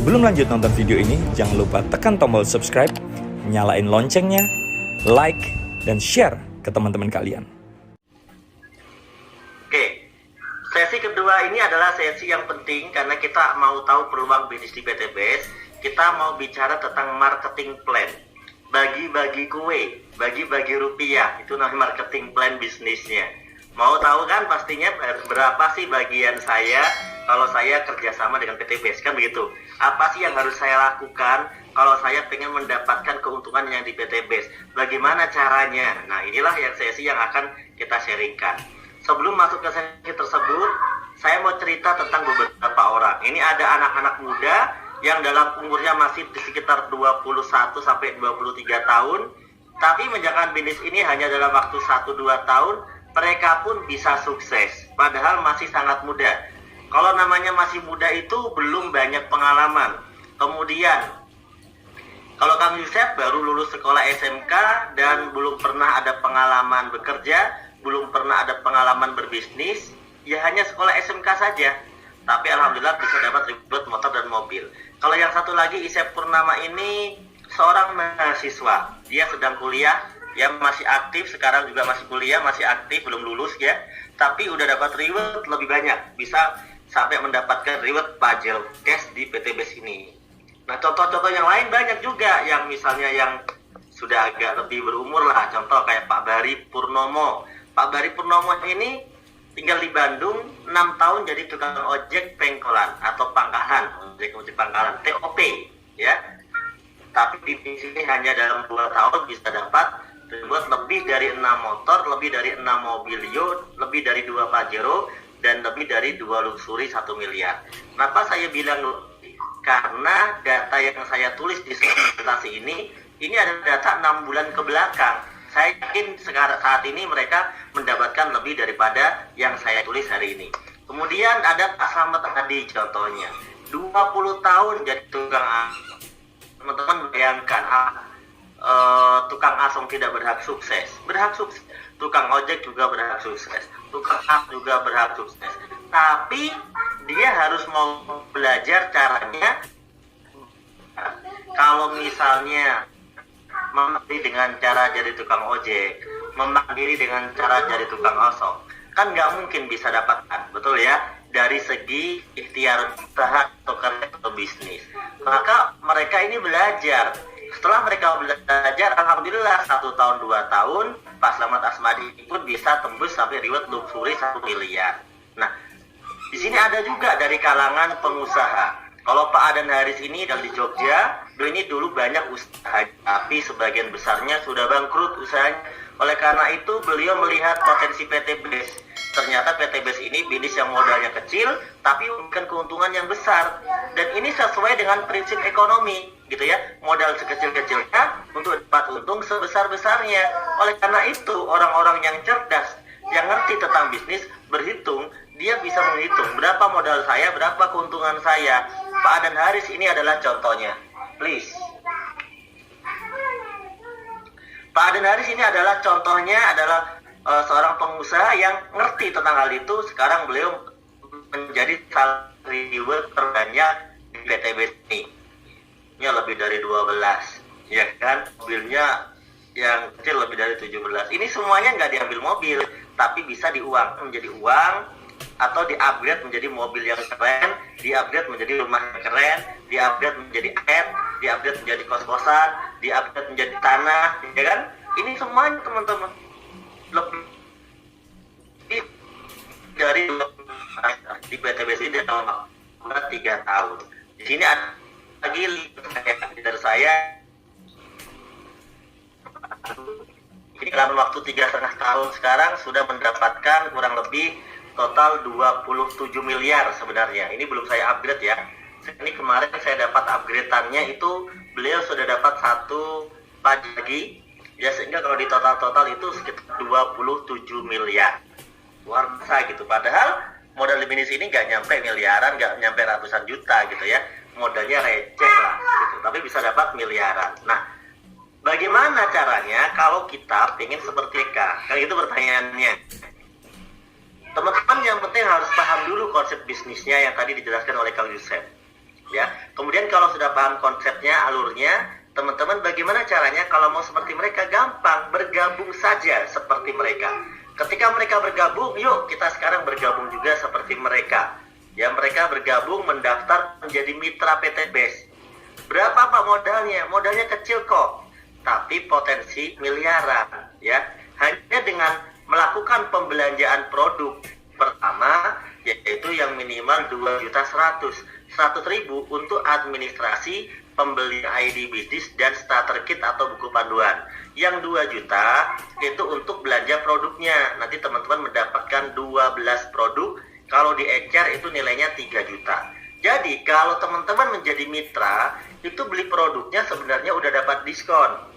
Sebelum lanjut nonton video ini, jangan lupa tekan tombol subscribe, nyalain loncengnya, like, dan share ke teman-teman kalian. Oke, sesi kedua ini adalah sesi yang penting karena kita mau tahu peluang bisnis di PTBS. Kita mau bicara tentang marketing plan. Bagi-bagi kue, bagi-bagi rupiah, itu namanya marketing plan bisnisnya. Mau tahu kan pastinya berapa sih bagian saya kalau saya kerjasama dengan PTBS, kan begitu. Apa sih yang harus saya lakukan kalau saya pengen mendapatkan keuntungan yang di PTBS? Bagaimana caranya? Nah, inilah yang sesi yang akan kita sharingkan. Sebelum masuk ke sesi tersebut, saya mau cerita tentang beberapa orang. Ini ada anak-anak muda yang dalam umurnya masih di sekitar 21 sampai 23 tahun, tapi menjalankan bisnis ini hanya dalam waktu 1-2 tahun, mereka pun bisa sukses, padahal masih sangat muda. Kalau namanya masih muda itu belum banyak pengalaman. Kemudian, kalau Kang Yusef baru lulus sekolah SMK dan belum pernah ada pengalaman bekerja, belum pernah ada pengalaman berbisnis, ya hanya sekolah SMK saja. Tapi alhamdulillah bisa dapat ribet motor dan mobil. Kalau yang satu lagi, Isep Purnama ini seorang mahasiswa. Dia sedang kuliah, ya masih aktif, sekarang juga masih kuliah, masih aktif, belum lulus ya. Tapi udah dapat reward lebih banyak, bisa sampai mendapatkan reward pajel cash di PTBS ini. Nah, contoh-contoh yang lain banyak juga, yang misalnya yang sudah agak lebih berumur lah. Contoh kayak Pak Bari Purnomo. Pak Bari Purnomo ini tinggal di Bandung, 6 tahun jadi tukang ojek pengkolan atau pangkalan, ojek pangkalan, TOP ya. Tapi di sini hanya dalam 2 tahun bisa dapat reward lebih dari 6 motor, lebih dari 6 mobilio, lebih dari 2 Pajero, dan lebih dari 2 luxury 1 miliar. Kenapa saya bilang? Karena data yang saya tulis di presentasi ini adalah data 6 bulan ke belakang. Saya yakin sekarang saat ini mereka mendapatkan lebih daripada yang saya tulis hari ini. Kemudian ada Pak Slamet tadi contohnya, 20 tahun jadi tukang asong. Teman-teman bayangkan, tukang asong tidak berhak sukses. Berhak sukses. Tukang ojek juga berhak sukses, tukang as juga berhak sukses. Tapi dia harus mau belajar caranya. Kalau misalnya memandiri dengan cara jadi tukang ojek, memandiri dengan cara jadi tukang asong, kan nggak mungkin bisa dapatkan, betul ya? Dari segi ikhtiar usaha atau kerja atau bisnis. Maka mereka ini belajar. Setelah mereka belajar, alhamdulillah 1 tahun 2 tahun, Pak Slamet Asmadi pun bisa tembus sampai reward luxury 1 miliar. Nah, di sini ada juga dari kalangan pengusaha. Kalau Pak Adan Haris ini dari Jogja, beliau ini dulu banyak usaha, tapi sebagian besarnya sudah bangkrut usahanya. Oleh karena itu, beliau melihat potensi PTBS. Ternyata PTBS ini bisnis yang modalnya kecil, tapi memberikan keuntungan yang besar. Dan ini sesuai dengan prinsip ekonomi, gitu ya. Modal sekecil-kecilnya untuk dapat untung sebesar-besarnya. Oleh karena itu, orang-orang yang cerdas, yang ngerti tentang bisnis, berhitung, dia bisa menghitung berapa modal saya, berapa keuntungan saya. Pak Adan Haris ini adalah contohnya. Please. Pak Adan Haris ini adalah contohnya, adalah seorang pengusaha yang ngerti tentang hal itu. Sekarang beliau menjadi salah reward terbanyak di PTBS ini. Ini lebih dari 12, ya kan? Mobilnya yang kecil lebih dari 17. Ini semuanya nggak diambil mobil, tapi bisa diuang menjadi uang, atau di-upgrade menjadi mobil yang keren, di-upgrade menjadi rumah yang keren, di-upgrade menjadi air, di-upgrade menjadi kos-kosan, di-upgrade menjadi tanah, ya kan? Ini semuanya teman-teman lebih dari di PTBS ini dalam 3 tahun. Di sini ada lagi leader saya. Ini dalam waktu 3,5 tahun sekarang sudah mendapatkan kurang lebih total 27 miliar sebenarnya. Ini belum saya upgrade ya. Ini kemarin saya dapat upgrade-annya itu beliau sudah dapat 1 lagi. Ya, sehingga kalau di total itu sekitar 27 miliar. Luar biasa gitu. Padahal modal bisnis ini nggak nyampe miliaran, nggak nyampe ratusan juta gitu ya. Modalnya receh lah gitu. Tapi bisa dapat miliaran. Nah, bagaimana caranya kalau kita pengen seperti mereka? Kan itu pertanyaannya. Teman-teman yang penting harus paham dulu konsep bisnisnya yang tadi dijelaskan oleh Kang Yusef. ya. Kemudian kalau sudah paham konsepnya, alurnya, teman-teman bagaimana caranya kalau mau seperti mereka? Gampang, bergabung saja seperti mereka. Ketika mereka bergabung, yuk kita sekarang bergabung juga seperti mereka. Ya, mereka bergabung mendaftar menjadi mitra PT BES. Berapa Pak modalnya? Modalnya kecil kok, tapi potensi miliaran, ya. Hanya dengan melakukan pembelanjaan produk pertama, yaitu yang minimal 2.100.000 untuk administrasi pembelian ID bisnis dan starter kit atau buku panduan. Yang 2 juta itu untuk belanja produknya. Nanti teman-teman mendapatkan 12 produk. Kalau di ecer itu nilainya 3 juta. Jadi kalau teman-teman menjadi mitra, itu beli produknya sebenarnya udah dapat diskon.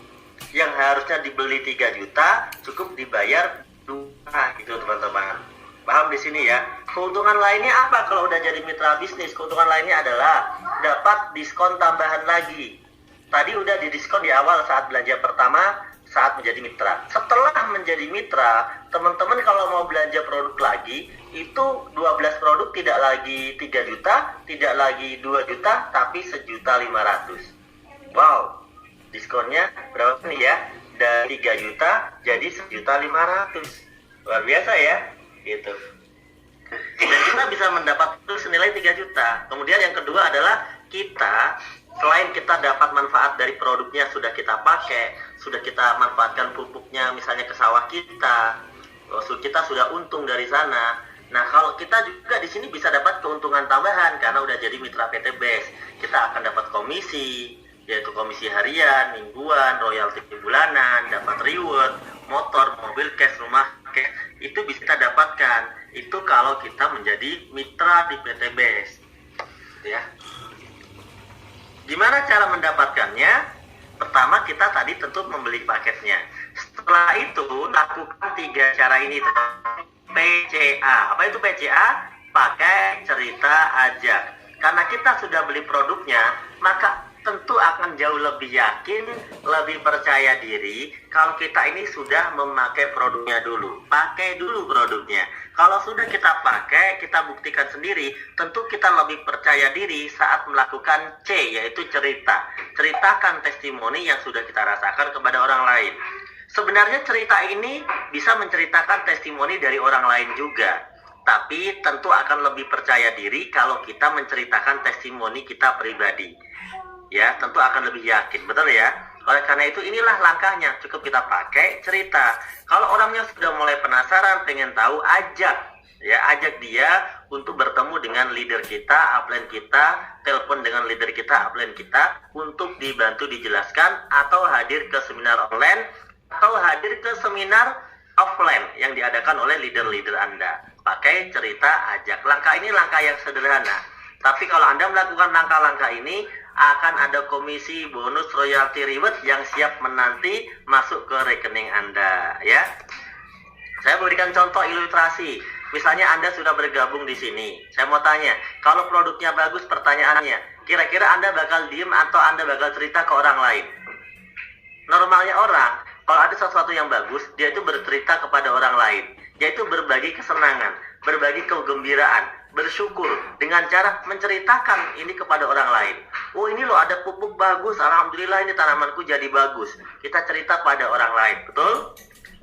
Yang harusnya dibeli 3 juta, cukup dibayar 2 gitu teman-teman. Paham di sini ya? Keuntungan lainnya apa kalau udah jadi mitra bisnis? Keuntungan lainnya adalah dapat diskon tambahan lagi. Tadi udah didiskon di awal saat belanja pertama, saat menjadi mitra. Setelah menjadi mitra, teman-teman kalau mau belanja produk lagi, itu 12 produk tidak lagi 3 juta, tidak lagi 2 juta, tapi 1.500.000. Wow, diskonnya berapa nih ya? Dari 3 juta jadi 1.500.000. Luar biasa ya, gitu. Dan kita bisa mendapat itu senilai 3 juta. Kemudian yang kedua adalah kita, selain kita dapat manfaat dari produknya sudah kita pakai, sudah kita manfaatkan pupuknya misalnya ke sawah kita sudah untung dari sana. Nah, kalau kita juga di sini bisa dapat keuntungan tambahan karena udah jadi mitra PT BES. Kita akan dapat komisi, yaitu komisi harian, mingguan, royalti bulanan, dapat reward, motor, mobil cash, rumah cash. Itu bisa kita dapatkan. Itu kalau kita menjadi mitra di PT BES. Ya. Gimana cara mendapatkannya? Pertama, kita tadi tentu membeli paketnya. Setelah itu, lakukan 3 cara ini. PCA. Apa itu PCA? Pakai, cerita, ajak. Karena kita sudah beli produknya, maka tentu akan jauh lebih yakin, lebih percaya diri kalau kita ini sudah memakai produknya dulu. Pakai dulu produknya. Kalau sudah kita pakai, kita buktikan sendiri, tentu kita lebih percaya diri saat melakukan C, yaitu cerita. Ceritakan testimoni yang sudah kita rasakan kepada orang lain. Sebenarnya cerita ini bisa menceritakan testimoni dari orang lain juga. Tapi tentu akan lebih percaya diri kalau kita menceritakan testimoni kita pribadi. Ya, tentu akan lebih yakin, betul ya? Oleh karena itu inilah langkahnya, cukup kita pakai cerita. Kalau orangnya sudah mulai penasaran, pengen tahu, ajak dia untuk bertemu dengan leader kita, upline kita, telepon dengan leader kita, upline kita, untuk dibantu dijelaskan, atau hadir ke seminar online, atau hadir ke seminar offline yang diadakan oleh leader-leader Anda. Pakai cerita, ajak. Langkah ini langkah yang sederhana. Tapi kalau Anda melakukan langkah-langkah ini, akan ada komisi, bonus, royalti, reward yang siap menanti masuk ke rekening Anda, ya. Saya berikan contoh ilustrasi. Misalnya Anda sudah bergabung di sini. Saya mau tanya, kalau produknya bagus, pertanyaannya, kira-kira Anda bakal diem atau Anda bakal cerita ke orang lain? Normalnya orang, kalau ada sesuatu yang bagus, dia itu bercerita kepada orang lain. Yaitu berbagi kesenangan, berbagi kegembiraan, bersyukur dengan cara menceritakan ini kepada orang lain. Oh, ini loh ada pupuk bagus, alhamdulillah ini tanamanku jadi bagus. Kita cerita pada orang lain, betul?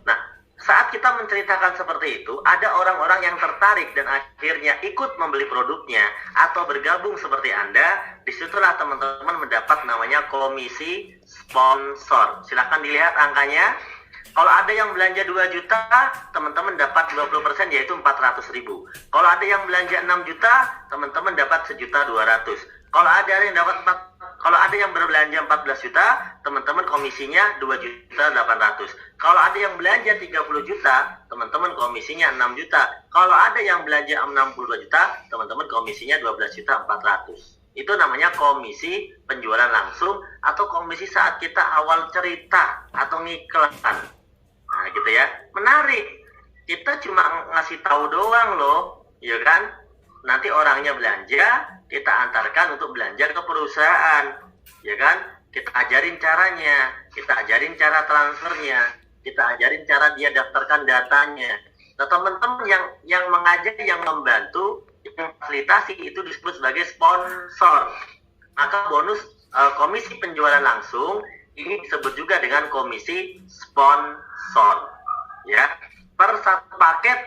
Nah, saat kita menceritakan seperti itu, ada orang-orang yang tertarik dan akhirnya ikut membeli produknya atau bergabung seperti Anda. Disitulah teman-teman mendapat namanya komisi sponsor. Silahkan dilihat angkanya. Kalau ada yang belanja 2 juta, teman-teman dapat 20%, yaitu 400.000. Kalau ada yang belanja 6 juta, teman-teman dapat 1.200.000. Kalau ada yang berbelanja 14 juta, teman-teman komisinya 2.800.000. Kalau ada yang belanja 30 juta, teman-teman komisinya 6 juta. Kalau ada yang belanja 62 juta, teman-teman komisinya 12.400.000. Itu namanya komisi penjualan langsung atau komisi saat kita awal cerita atau ngiklan. Nah, gitu ya. Menarik. Kita cuma ngasih tahu doang loh, ya kan? Nanti orangnya belanja, kita antarkan untuk belanja ke perusahaan, ya kan? Kita ajarin caranya, kita ajarin cara transfernya, kita ajarin cara dia daftarkan datanya. Nah, teman-teman yang mengajak, yang membantu, yang fasilitasi itu disebut sebagai sponsor. maka bonus komisi penjualan langsung ini disebut juga dengan komisi sponsor. Ya, per satu paket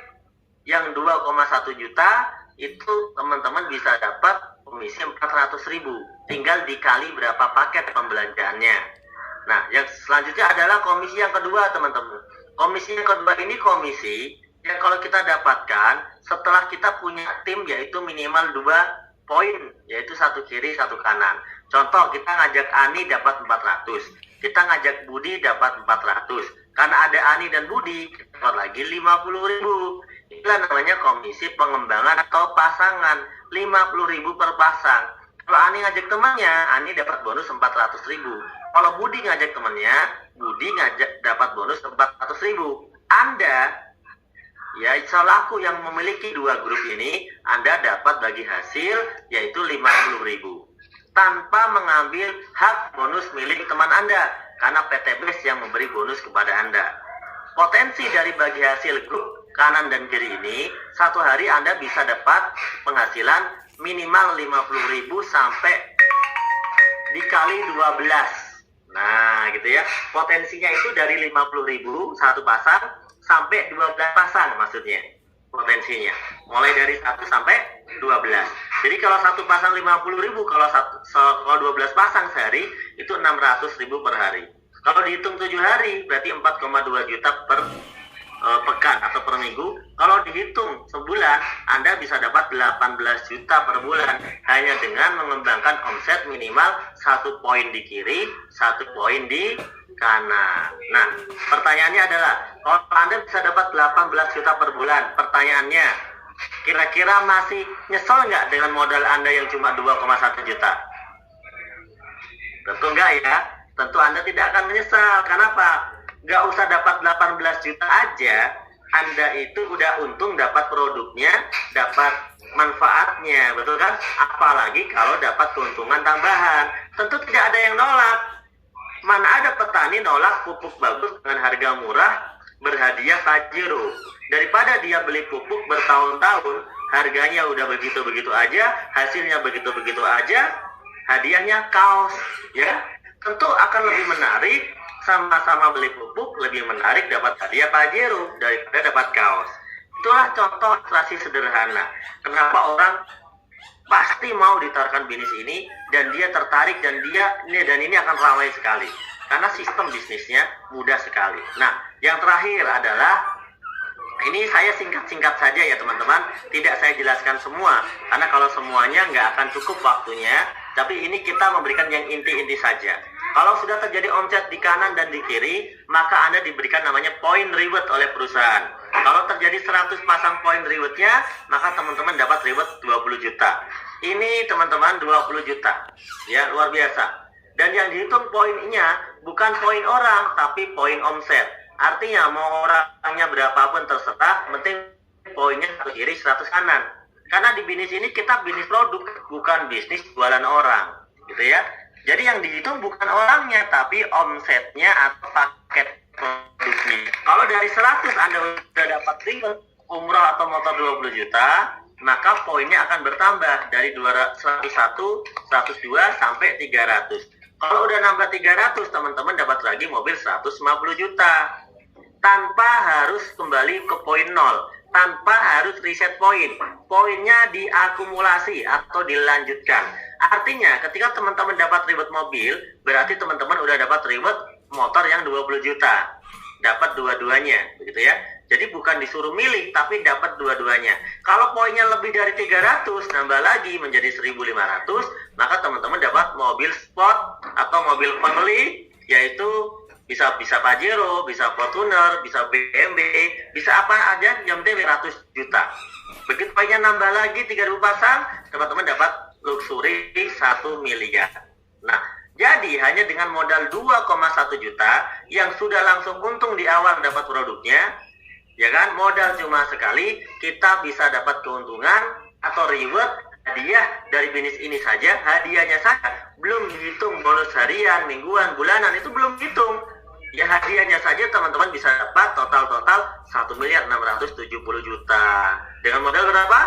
yang 2,1 juta itu teman-teman bisa dapat komisi 400.000. Tinggal dikali berapa paket pembelanjaannya. Nah, yang selanjutnya adalah komisi yang kedua, teman-teman. Komisi yang kedua ini komisi yang kalau kita dapatkan setelah kita punya tim yaitu minimal 2 poin, yaitu satu kiri, satu kanan. Contoh, kita ngajak Ani dapat 400. Kita ngajak Budi dapat 400. Karena ada Ani dan Budi, kita dapat lagi 50.000. Itulah namanya komisi pengembangan atau pasangan, 50.000 per pasang. Kalau Ani ngajak temannya, Ani dapat bonus 400.000. Kalau Budi ngajak temannya, Budi dapat bonus 400.000. Anda, ya selaku yang memiliki 2 grup ini, Anda dapat bagi hasil yaitu 50.000. Tanpa mengambil hak bonus milik teman Anda, karena PTBS yang memberi bonus kepada Anda. Potensi dari bagi hasil grup kanan dan kiri ini, satu hari Anda bisa dapat penghasilan minimal 50.000 sampai dikali 12. Nah, gitu ya. Potensinya itu dari 50.000 satu pasang sampai 12 pasang maksudnya. Potensinya. Mulai dari 1 sampai 12. Jadi kalau satu pasang 50.000, kalau 12 pasang sehari itu 600.000 per hari. Kalau dihitung 7 hari berarti 4,2 juta per pekan atau per minggu. Kalau dihitung sebulan, Anda bisa dapat 18 juta per bulan hanya dengan mengembangkan omset minimal 1 poin di kiri, 1 poin di kanan. Nah, pertanyaannya adalah, kalau Anda bisa dapat 18 juta per bulan, pertanyaannya, kira-kira masih nyesel nggak dengan modal Anda yang cuma 2,1 juta? Tentu enggak ya. Tentu Anda tidak akan menyesal. Kenapa? Nggak usah dapat 18 juta aja, Anda itu udah untung dapat produknya, dapat manfaatnya, betul kan? Apalagi kalau dapat keuntungan tambahan. Tentu tidak ada yang nolak. Mana ada petani nolak pupuk bagus dengan harga murah berhadiah Pajero. Daripada dia beli pupuk bertahun-tahun, harganya udah begitu-begitu aja, hasilnya begitu-begitu aja, hadiahnya kaos, ya. Tentu akan lebih menarik, sama-sama beli pupuk lebih menarik dapat hadiah Pajero daripada dapat kaos. Itulah contoh ilustrasi sederhana. Kenapa orang pasti mau ditawarkan bisnis ini dan dia tertarik dan ini akan ramai sekali. Karena sistem bisnisnya mudah sekali. Nah, yang terakhir adalah ini saya singkat-singkat saja ya teman-teman. Tidak saya jelaskan semua karena kalau semuanya nggak akan cukup waktunya. Tapi ini kita memberikan yang inti-inti saja. Kalau sudah terjadi omset di kanan dan di kiri, maka Anda diberikan namanya poin reward oleh perusahaan. Kalau terjadi 100 pasang poin rewardnya, maka teman-teman dapat reward 20 juta. Ini teman-teman 20 juta. Ya, luar biasa. Dan yang dihitung poinnya bukan poin orang, tapi poin omset. Artinya mau orangnya berapapun terserah, penting poinnya 1 kiri 100 kanan. Karena di bisnis ini kita bisnis produk, bukan bisnis jualan orang. Gitu ya. Jadi yang dihitung bukan orangnya, tapi omsetnya atau paket produknya. Kalau dari 100 Anda sudah dapat reward umroh atau motor 20 juta, maka poinnya akan bertambah dari 101, 102 sampai 300. Kalau udah nambah 300, teman-teman dapat lagi mobil 150 juta. Tanpa harus kembali ke poin 0, tanpa harus reset poin. Poinnya diakumulasi atau dilanjutkan. Artinya ketika teman-teman dapat reward mobil, berarti teman-teman udah dapat reward motor yang 20 juta. Dapat dua-duanya, begitu ya. Jadi bukan disuruh milih, tapi dapat dua-duanya. Kalau poinnya lebih dari 300, nambah lagi menjadi 1.500, maka teman-teman dapat mobil sport atau mobil family, yaitu bisa Pajero, bisa Fortuner, bisa BMW, bisa apa aja yang penting 100 juta. Begitu poinnya nambah lagi 3.000 pasang, teman-teman dapat luxury 1 miliar. Nah, jadi hanya dengan modal 2,1 juta yang sudah langsung untung di awal dapat produknya, ya kan, modal cuma sekali, kita bisa dapat keuntungan atau reward hadiah dari bisnis ini saja, hadiahnya saja belum dihitung bonus harian, mingguan, bulanan, itu belum dihitung. Ya hadiahnya saja teman-teman bisa dapat total 1.670.000.000 dengan modal berapa?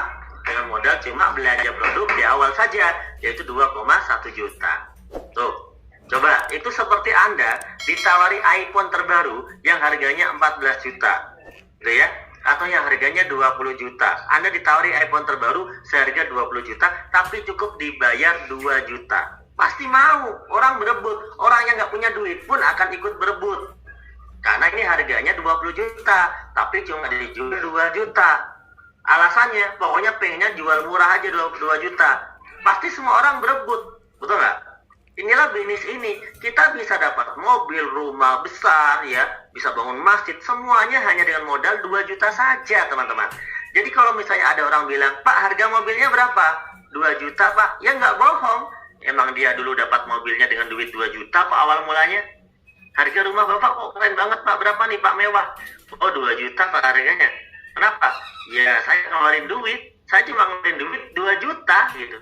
dengan modal cuma belanja produk di awal saja, yaitu 2,1 juta. Tuh, coba itu seperti Anda ditawari iPhone terbaru yang harganya 14 juta, gitu ya, atau yang harganya 20 juta. Anda ditawari iPhone terbaru seharga 20 juta, tapi cukup dibayar 2 juta. Pasti mau, orang berebut. Orang yang nggak punya duit pun akan ikut berebut. Karena ini harganya 20 juta, tapi cuma dijual 2 juta. Alasannya, pokoknya pengennya jual murah aja 2 juta. Pasti semua orang berebut, betul nggak? Inilah bisnis ini. Kita bisa dapat mobil, rumah besar, ya, bisa bangun masjid, semuanya hanya dengan modal 2 juta saja, teman-teman. Jadi kalau misalnya ada orang bilang, Pak, harga mobilnya berapa? 2 juta, Pak. Ya nggak bohong. Emang dia dulu dapat mobilnya dengan duit 2 juta, Pak, awal mulanya. Harga rumah Bapak kok keren banget, Pak. Berapa nih, Pak, mewah? Oh, 2 juta, Pak, harganya. Kenapa? Ya, saya ngeluarin duit. Saya cuma ngeluarin duit 2 juta, gitu.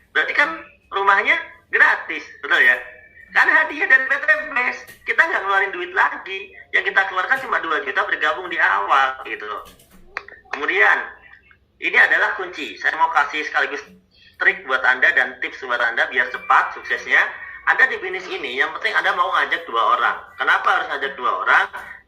Berarti kan rumahnya gratis, betul ya? Karena hadiah dari PTBS. Kita nggak ngeluarin duit lagi. Yang kita keluarkan cuma 2 juta bergabung di awal, gitu loh. Kemudian, ini adalah kunci. Saya mau kasih sekaligus trik buat Anda dan tips buat Anda biar cepat suksesnya. Anda di bisnis ini, yang penting Anda mau ngajak 2 orang. Kenapa harus ngajak 2 orang?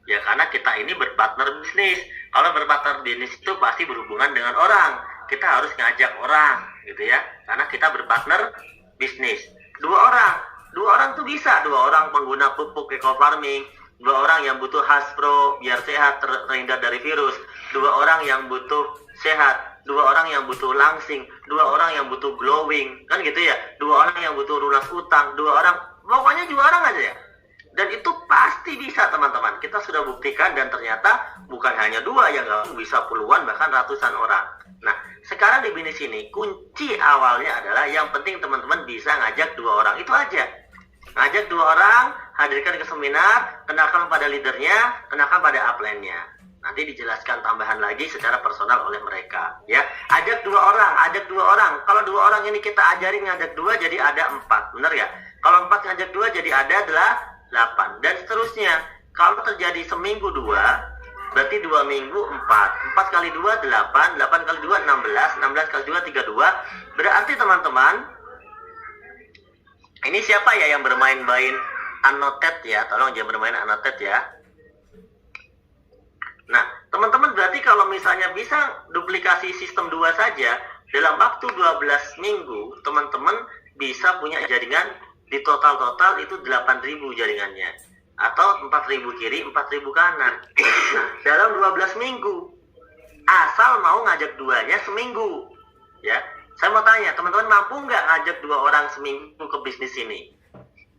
Ya karena kita ini berpartner bisnis. Kalau berpartner bisnis itu pasti berhubungan dengan orang. Kita harus ngajak orang, gitu ya. Karena kita berpartner bisnis. 2 orang. 2 orang tuh bisa. 2 orang pengguna pupuk eco farming. 2 orang yang butuh Haspro biar sehat, terhindar dari virus. 2 orang yang butuh sehat. 2 orang yang butuh langsing, 2 orang yang butuh glowing, kan gitu ya. 2 orang yang butuh lunas utang, 2 orang, pokoknya 2 orang aja ya. Dan itu pasti bisa, teman-teman. Kita sudah buktikan dan ternyata bukan hanya 2 yang gabung, bisa puluhan bahkan ratusan orang. Nah, sekarang di bisnis ini kunci awalnya adalah yang penting teman-teman bisa ngajak 2 orang, itu aja. Ngajak 2 orang, hadirkan ke seminar, kenalkan pada leadernya, kenalkan pada upline-nya. Nanti dijelaskan tambahan lagi secara personal oleh mereka, ya. Ajak 2 orang, ajak 2 orang. Kalau 2 orang ini kita ajarin ngajak 2, jadi ada 4, bener ya? Kalau 4 ngajak 2, jadi ada 8, dan seterusnya. Kalau terjadi seminggu 2, berarti 2 minggu 4. 4 kali 2, 8. 8 kali 2, 16. 16 kali 2, 32. Berarti teman-teman, ini siapa ya yang bermain-main annotate ya? Tolong jangan bermain annotate ya. Nah, teman-teman berarti kalau misalnya bisa duplikasi sistem 2 saja, dalam waktu 12 minggu, teman-teman bisa punya jaringan di total itu 8.000 jaringannya. Atau 4.000 kiri, 4.000 kanan. Nah, dalam 12 minggu, asal mau ngajak 2-nya seminggu. Ya, saya mau tanya, teman-teman mampu nggak ngajak 2 orang seminggu ke bisnis ini?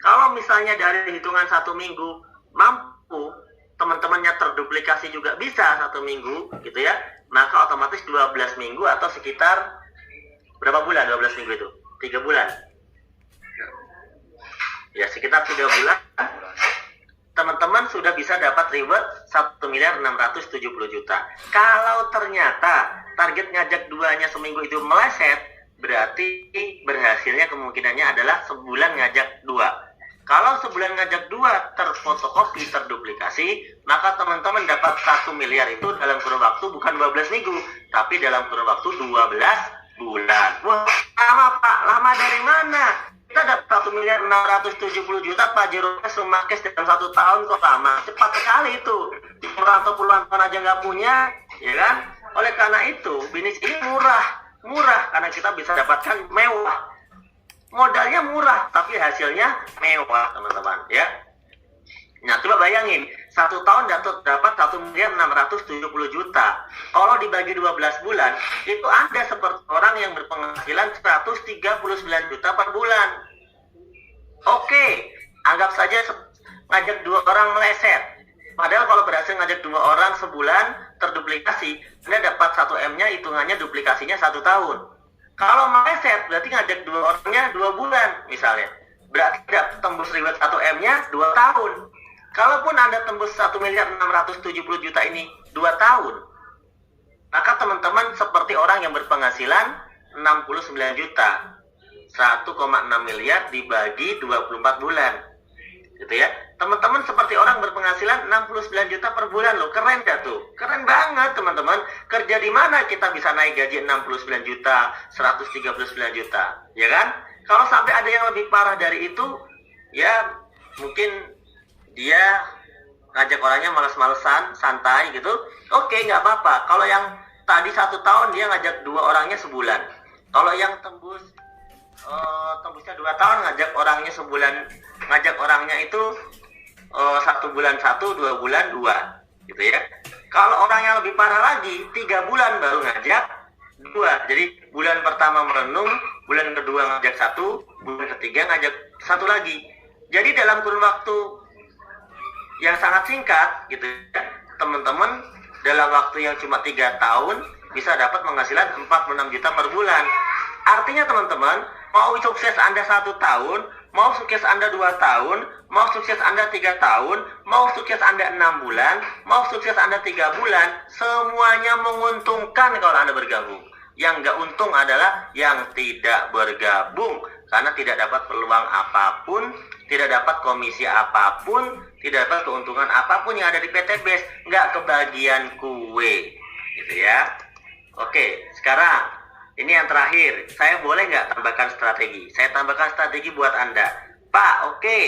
Kalau misalnya dari hitungan 1 minggu, mampu, teman-temannya terduplikasi juga bisa 1 minggu, gitu ya, maka otomatis 12 minggu atau sekitar berapa bulan 12 minggu itu? 3 bulan. Ya, sekitar 3 bulan, teman-teman sudah bisa dapat reward 1.670.000.000. Kalau ternyata target ngajak 2-nya seminggu itu meleset, berarti berhasilnya kemungkinannya adalah sebulan ngajak 2. Kalau sebulan ngajak 2 terfotokopi, terduplikasi, maka teman-teman dapat 1 miliar itu dalam kurun waktu bukan 12 minggu, tapi dalam kurun waktu 12 bulan. Wah, lama Pak, lama dari mana? Kita dapat 1.670.000.000 Pak Jerome Sumakes dalam 1 tahun, kok lama? Cepat sekali itu. Orang atau puluhan tahun aja nggak punya, ya kan? Oleh karena itu, bisnis ini murah karena kita bisa dapatkan mewah. Modalnya murah, tapi hasilnya mewah, teman-teman, ya. Nah, coba bayangin, 1 tahun dapat 1.670.000.000. Kalau dibagi 12 bulan, itu Anda seperti orang yang berpenghasilan 139 juta per bulan. Oke, anggap saja ngajak 2 orang meleset. Padahal kalau berhasil ngajak 2 orang sebulan terduplikasi, Anda dapat 1 M-nya, hitungannya duplikasinya 1 tahun. Kalau meleset, berarti ngajak 2 orangnya 2 bulan, misalnya. Berarti tembus reward 1 M-nya 2 tahun. Kalaupun Anda tembus 1.670.000.000 ini 2 tahun, maka teman-teman seperti orang yang berpenghasilan 69 juta. 1,6 miliar dibagi 24 bulan. gitu ya. Teman-teman seperti orang berpenghasilan 69 juta per bulan loh, keren gak tuh? Keren banget teman-teman. Kerja di mana kita bisa naik gaji 69 juta, 139 juta, ya kan? Kalau sampai ada yang lebih parah dari itu, ya mungkin dia ngajak orangnya males-malesan, santai gitu. Oke, nggak apa-apa. Kalau yang tadi 1 tahun dia ngajak 2 orangnya sebulan. Kalau yang tembusnya 2 tahun ngajak orangnya sebulan, ngajak orangnya itu 1 bulan 1, 2 bulan 2, gitu ya. Kalau orang yang lebih parah lagi 3 bulan baru ngajak 2. Jadi bulan pertama merenung, bulan kedua ngajak 1, bulan ketiga ngajak 1 lagi. Jadi dalam kurun waktu yang sangat singkat gitu ya, teman-teman dalam waktu yang cuma 3 tahun bisa dapat penghasilan 46 juta per bulan. Artinya teman-teman, mau sukses Anda 1 tahun, mau sukses Anda 2 tahun, mau sukses Anda 3 tahun, mau sukses Anda 6 bulan, mau sukses Anda 3 bulan, semuanya menguntungkan kalau Anda bergabung. Yang nggak untung adalah yang tidak bergabung, karena tidak dapat peluang apapun, tidak dapat komisi apapun, tidak dapat keuntungan apapun yang ada di PT Base, nggak kebagian kue, gitu ya. Oke, sekarang ini yang terakhir, saya boleh nggak tambahkan strategi? Saya tambahkan strategi buat Anda. Pak, oke,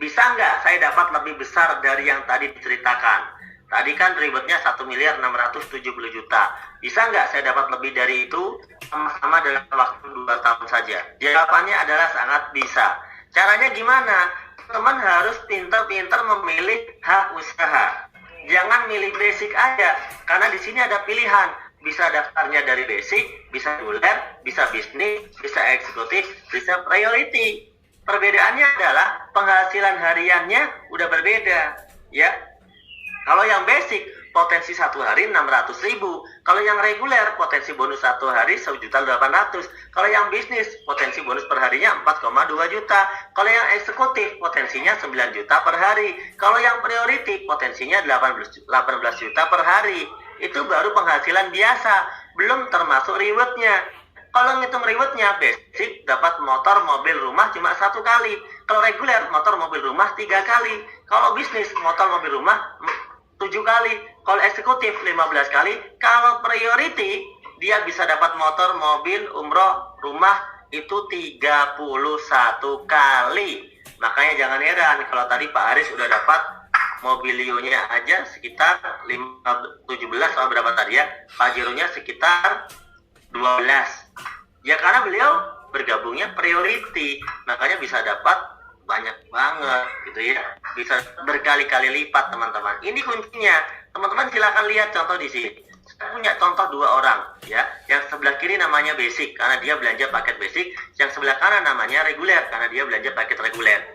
bisa nggak saya dapat lebih besar dari yang tadi diceritakan? Tadi kan ribetnya 1.670 juta. Bisa nggak saya dapat lebih dari itu sama-sama dalam waktu 2 tahun saja? Jawabannya adalah sangat bisa. Caranya gimana? Teman harus pintar-pintar memilih hak usaha. Jangan milih basic aja, karena di sini ada pilihan. Bisa daftarnya dari basic, bisa reguler, bisa bisnis, bisa eksekutif, bisa priority. Perbedaannya adalah penghasilan hariannya udah berbeda, ya. Kalau yang basic, potensi 1 hari 600.000. Kalau yang reguler, potensi bonus 1 hari 1.800.000. Kalau yang bisnis, potensi bonus per harinya 4,2 juta. Kalau yang eksekutif, potensinya 9 juta per hari. Kalau yang priority, potensinya 18 juta per hari. Itu baru penghasilan biasa, belum termasuk rewardnya. Kalau ngitung rewardnya, basic dapat motor, mobil, rumah cuma 1 kali. Kalau reguler, motor, mobil, rumah 3 kali. Kalau bisnis, motor, mobil, rumah 7 kali. Kalau eksekutif 15 kali. Kalau priority, dia bisa dapat motor, mobil, umroh, rumah itu 31 kali. Makanya jangan heran kalau tadi Pak Aris udah dapat mobilionya aja sekitar 17 atau berapa tadi ya, Pajeronya sekitar 12 ya, karena beliau bergabungnya priority, makanya bisa dapat banyak banget gitu ya, bisa berkali-kali lipat teman-teman. Ini kuncinya, teman-teman silakan lihat contoh di sini. Saya punya contoh 2 orang ya, yang sebelah kiri namanya basic karena dia belanja paket basic, yang sebelah kanan namanya reguler karena dia belanja paket reguler.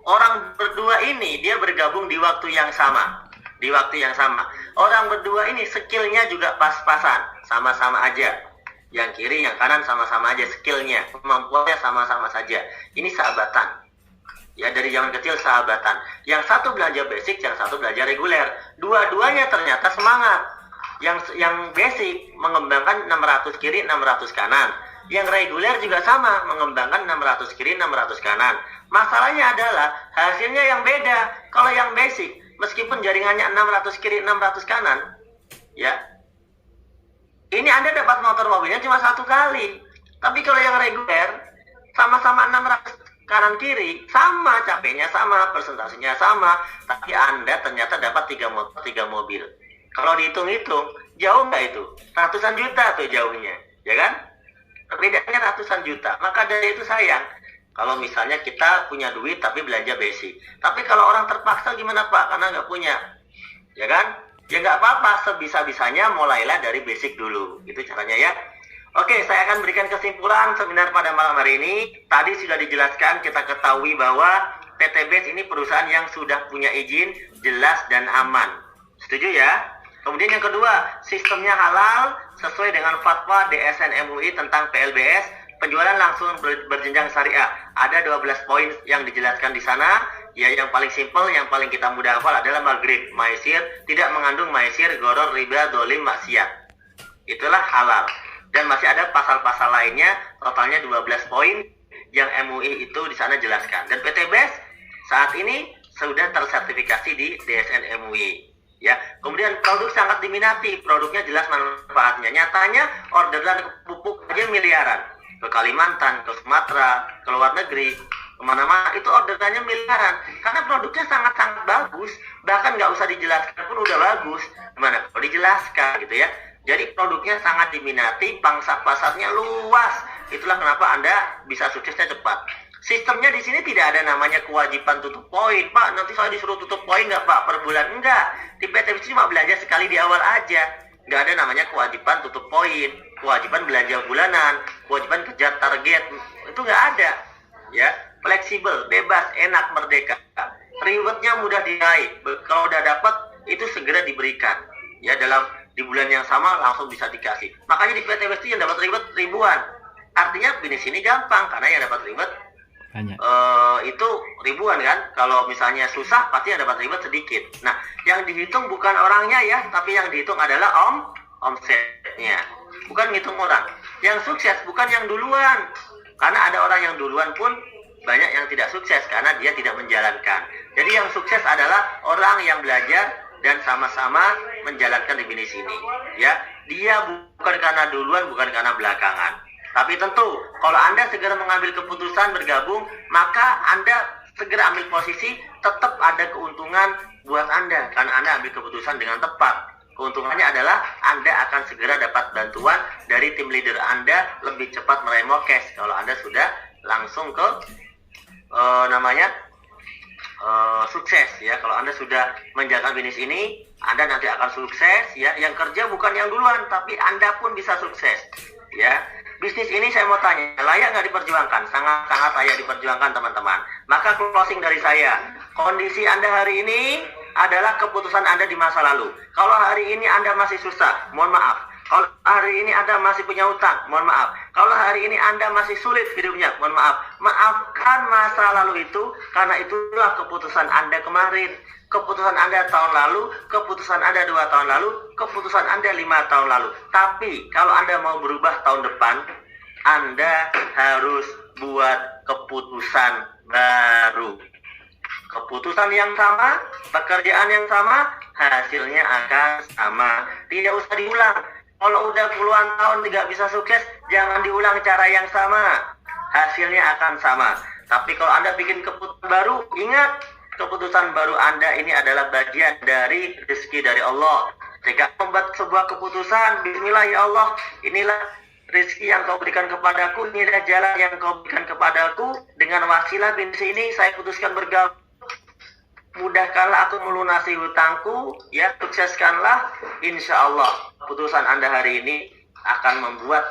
Orang berdua ini dia bergabung di waktu yang sama. Di waktu yang sama. Orang berdua ini skillnya juga pas-pasan. Sama-sama aja. Yang kiri, yang kanan sama-sama aja skillnya. Kemampuannya sama-sama saja. Ini sahabatan. Ya, dari zaman kecil sahabatan. Yang satu belanja basic, yang satu belanja reguler. Dua-duanya ternyata semangat. Yang basic mengembangkan 600 kiri, 600 kanan. Yang reguler juga sama, mengembangkan 600 kiri, 600 kanan. Masalahnya adalah hasilnya yang beda. Kalau yang basic, meskipun jaringannya 600 kiri, 600 kanan, ya, ini Anda dapat motor mobilnya cuma 1 kali. Tapi kalau yang reguler, sama-sama 600 kanan kiri, sama capeknya, sama persentasenya sama, tapi Anda ternyata dapat 3 motor, 3 mobil. Kalau dihitung-hitung, jauh nggak itu? Ratusan juta tuh jauhnya, ya kan? Perbedaannya ratusan juta. Maka dari itu sayang kalau misalnya kita punya duit tapi belanja basic. Tapi kalau orang terpaksa gimana Pak? Karena nggak punya, ya kan? Ya nggak apa-apa, sebisa-bisanya mulailah dari basic dulu. Itu caranya ya. Oke, saya akan berikan kesimpulan seminar pada malam hari ini. Tadi sudah dijelaskan, kita ketahui bahwa PT Base ini perusahaan yang sudah punya izin, jelas dan aman. Setuju ya? Kemudian yang kedua, sistemnya halal sesuai dengan fatwa DSN MUI tentang PLBS, penjualan langsung berjenjang syariah. Ada 12 poin yang dijelaskan di sana. Ya, yang paling simpel, yang paling kita mudah hafal adalah maghrib, maisir, tidak mengandung maisir, goror, riba, dolim, maksiat. Itulah halal. Dan masih ada pasal-pasal lainnya, totalnya 12 poin yang MUI itu di sana jelaskan. Dan PT Base saat ini sudah tersertifikasi di DSN MUI. Ya, kemudian produk sangat diminati, produknya jelas manfaatnya. Nyatanya orderan pupuk aja miliaran, ke Kalimantan, ke Sumatera, ke luar negeri, kemana-mana itu orderannya miliaran, karena produknya sangat-sangat bagus, bahkan nggak usah dijelaskan pun udah bagus. Gimana kalau dijelaskan gitu ya? Jadi produknya sangat diminati, pangsa pasarnya luas. Itulah kenapa Anda bisa suksesnya cepat. Sistemnya di sini tidak ada namanya kewajiban tutup poin. Pak, nanti saya disuruh tutup poin nggak Pak per bulan? Enggak. Di PTBS cuma belanja sekali di awal aja. Nggak ada namanya kewajiban tutup poin, kewajiban belanja bulanan, kewajiban kejar target. Itu nggak ada. Ya, fleksibel, bebas, enak, merdeka. Rewardnya mudah diraih. Kalau udah dapat, itu segera diberikan. Ya, di bulan yang sama langsung bisa dikasih. Makanya di PTBS yang dapat reward ribuan. Artinya bisnis ini gampang karena yang dapat reward Banyak. Itu ribuan kan. Kalau misalnya susah pasti yang dapat reward sedikit. Nah, yang dihitung bukan orangnya ya, tapi yang dihitung adalah omsetnya. Bukan ngitung orang. Yang sukses bukan yang duluan. Karena ada orang yang duluan pun banyak yang tidak sukses karena dia tidak menjalankan. Jadi yang sukses adalah orang yang belajar dan sama-sama menjalankan di bisnis ini. Ya, dia bukan karena duluan, bukan karena belakangan. Tapi tentu, kalau Anda segera mengambil keputusan bergabung, maka Anda segera ambil posisi, tetap ada keuntungan buat Anda. Karena Anda ambil keputusan dengan tepat. Keuntungannya adalah Anda akan segera dapat bantuan dari tim leader Anda lebih cepat meraih cash. Kalau Anda sudah langsung ke sukses ya. Kalau Anda sudah menjalankan bisnis ini, Anda nanti akan sukses ya. Yang kerja bukan yang duluan, tapi Anda pun bisa sukses ya. Bisnis ini saya mau tanya, layak nggak diperjuangkan? Sangat-sangat layak diperjuangkan teman-teman. Maka closing dari saya, kondisi Anda hari ini adalah keputusan Anda di masa lalu. Kalau hari ini Anda masih susah, mohon maaf. Kalau hari ini Anda masih punya utang, mohon maaf. Kalau hari ini Anda masih sulit hidupnya, mohon maaf. Maafkan masa lalu itu, karena itulah keputusan Anda kemarin. Keputusan Anda tahun lalu, keputusan Anda 2 tahun lalu, keputusan Anda 5 tahun lalu. Tapi kalau Anda mau berubah tahun depan, Anda harus buat keputusan baru. Keputusan yang sama, pekerjaan yang sama, hasilnya akan sama. Tidak usah diulang. Kalau udah puluhan tahun tidak bisa sukses, jangan diulang cara yang sama. Hasilnya akan sama. Tapi kalau Anda bikin keputusan baru, ingat, keputusan baru Anda ini adalah bagian dari rezeki dari Allah. Jika membuat sebuah keputusan, bismillah ya Allah, inilah rezeki yang kau berikan kepadaku, inilah jalan yang kau berikan kepadaku. Dengan wasilah bisnis ini, saya putuskan bergabung. Mudahkanlah aku melunasi hutangku, ya, sukseskanlah. Insya Allah, keputusan Anda hari ini akan membuat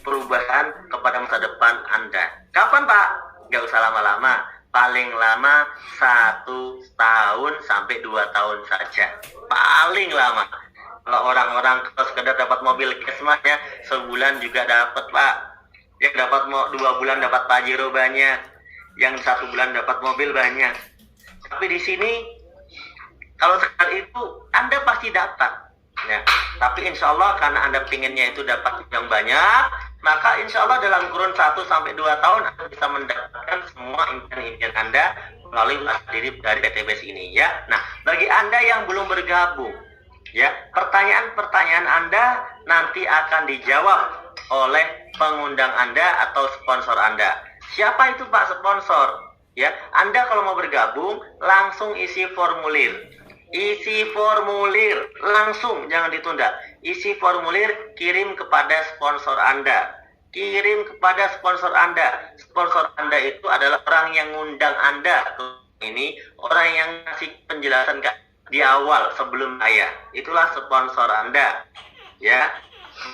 perubahan kepada masa depan Anda. Kapan Pak? Gak usah lama-lama. Paling lama 1 tahun sampai 2 tahun saja. Paling lama. Kalau orang-orang kalau sekedar dapat mobil Kesmas ya, sebulan juga dapat Pak. Yang dapat 2 bulan dapat Pajero banyak. Yang 1 bulan dapat mobil banyak. Tapi di sini kalau sekedar itu Anda pasti dapat. Ya. Tapi insya Allah karena Anda pinginnya itu dapat yang banyak, maka insya Allah dalam kurun 1 sampai 2 tahun Anda bisa mendapatkan semua impian-impian Anda melalui diri dari PTBS ini ya. Nah, bagi Anda yang belum bergabung, ya, pertanyaan-pertanyaan Anda nanti akan dijawab oleh pengundang Anda atau sponsor Anda. Siapa itu Pak sponsor? Ya, Anda kalau mau bergabung langsung isi formulir. Isi formulir langsung, jangan ditunda. Isi formulir, kirim kepada sponsor Anda. Kirim kepada sponsor Anda. Sponsor Anda itu adalah orang yang ngundang Anda. Ini orang yang ngasih penjelasan di awal sebelum saya. Itulah sponsor Anda. Ya.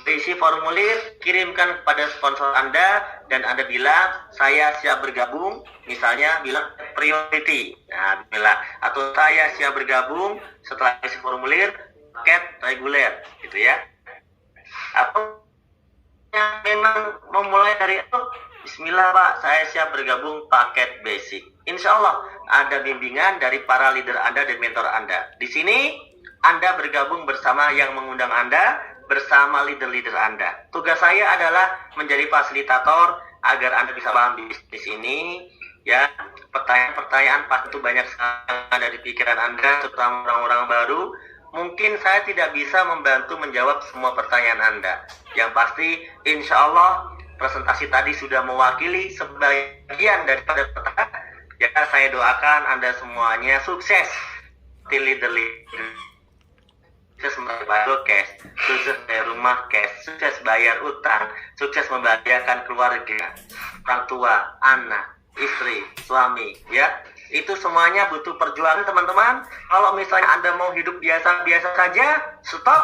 Isi formulir, kirimkan kepada sponsor Anda dan Anda bilang saya siap bergabung, misalnya bilang priority. Nah, bismillah. Atau saya siap bergabung setelah isi formulir paket reguler, gitu ya. Atau yang memang memulai dari itu, bismillah Pak, saya siap bergabung paket basic. Insya Allah ada bimbingan dari para leader Anda dan mentor Anda. Di sini Anda bergabung bersama yang mengundang Anda, bersama leader-leader Anda. Tugas saya adalah menjadi fasilitator agar Anda bisa paham bisnis ini, ya. Pertanyaan-pertanyaan pasti banyak sekali ada di pikiran Anda, terutama orang-orang baru. Mungkin saya tidak bisa membantu menjawab semua pertanyaan Anda. Yang pasti, insya Allah, presentasi tadi sudah mewakili sebagian daripada pertanyaan. Ya, saya doakan Anda semuanya sukses. Leader. Sukses membayar cash, sukses bayar rumah cash, sukses bayar utang, sukses membahagiakan keluarga, orang tua, anak, istri, suami, ya. Itu semuanya butuh perjuangan, teman-teman. Kalau misalnya Anda mau hidup biasa-biasa saja, stop,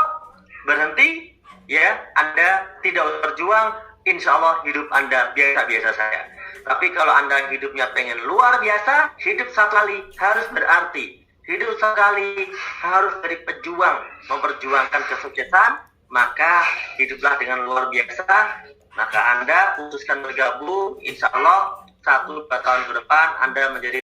berhenti, ya. Anda tidak berjuang, insya Allah hidup Anda biasa-biasa saja. Tapi kalau Anda hidupnya pengen luar biasa, hidup satu kali harus berarti. Hidup sekali harus dari pejuang, memperjuangkan kesuksesan, maka hiduplah dengan luar biasa. Maka Anda putuskan bergabung, insya Allah 1-2 tahun ke depan Anda menjadi